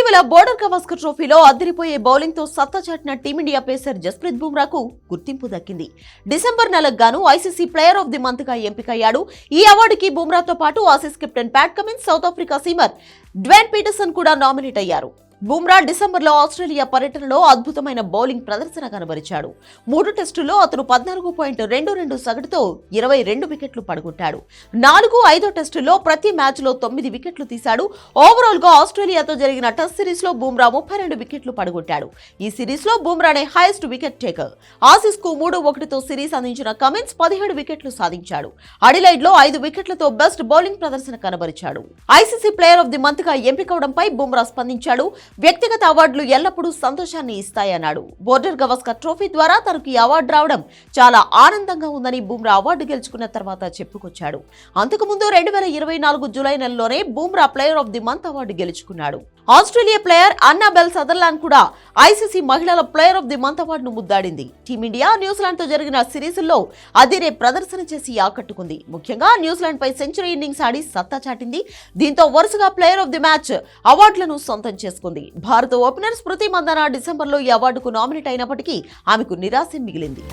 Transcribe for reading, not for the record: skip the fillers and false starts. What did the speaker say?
ఇటీవల బోర్డర్ గవాస్కర్ ట్రోఫీలో అదిరిపోయే బౌలింగ్ తో సత్తా చాటిన టీమిండియా పేసర్ జస్ప్రీత్ బుమ్రాకు గుర్తింపు దక్కింది. డిసెంబర్ నెలకు గాను ICC player of the month గా ఎంపికయ్యాడు. ఈ అవార్డుకి బుమ్రాతో పాటు Aussies captain Pat Cummins, South Africa seamer Dwayne Petersen కూడా నామినేట్ అయ్యారు. బుమ్రా డిసెంబర్లో ఆస్ట్రేలియా పర్యటనలో అద్భుతమైన బౌలింగ్ ప్రదర్శన కనబరిచాడు. 3 టెస్టుల్లో అతను 14.22 సగటుతో 22 వికెట్లు పడగొట్టాడు. 4-5 టెస్టుల్లో ప్రతి మ్యాచ్లో 9 వికెట్లు తీశాడు. ఓవరాల్ గా ఆస్ట్రేలియాతో జరిగిన టెస్ట్ సిరీస్ లో బుమ్రా 32 వికెట్లు పడగొట్టాడు. ఈ సిరీస్ లో బుమ్రానే హైయెస్ట్ వికెట్ టేకర్. ఆసీస్ కు 3-1తో సిరీస్ అందించిన కమిన్స్ 17 వికెట్లు సాధించాడు. అడిలైడ్ లో 5 వికెట్లతో బెస్ట్ బౌలింగ్ ప్రదర్శన కనబరిచాడు. ICC player of the month గా ఎంపికవడంపై బుమ్రా స్పందించాడు. వ్యక్తిగత అవార్డులు ఎల్లప్పుడూ సంతోషాన్ని ఇస్తాయన్నాడు. బోర్డర్ గవాస్కర్ ట్రోఫీ ద్వారా తనకు ఈ అవార్డు రావడం చాలా ఆనందంగా ఉందని బుమ్రా అవార్డు గెలుచుకున్న తర్వాత చెప్పుకొచ్చాడు. అంతకుముందు 2024 జూలై నెలలోనే Bumrah player of the month award గెలుచుకున్నాడు. ఆస్ట్రేలియా ప్లేయర్ అన్నాబెల్ సదర్లాండ్ కూడా ఐసీసీ మహిళల ప్లేయర్ ఆఫ్ ది మంత్ అవార్డును ముద్దాడింది. టీమిండియా న్యూజిలాండ్ తో జరిగిన సిరీస్లో అదిరే ప్రదర్శన చేసి ఆకట్టుకుంది. ముఖ్యంగా న్యూజిలాండ్ పై సెంచరీ ఇన్నింగ్స్ ఆడి సత్తా చాటింది. దీంతో వరుసగా ప్లేయర్ ఆఫ్ ది మ్యాచ్ అవార్డులను సొంతం చేసుకుంది. భారత ఓపెనర్ స్మృతి మందన డిసెంబర్లో ఈ అవార్డుకు నామినేట్ అయినప్పటికీ ఆమెకు నిరాశ మిగిలింది.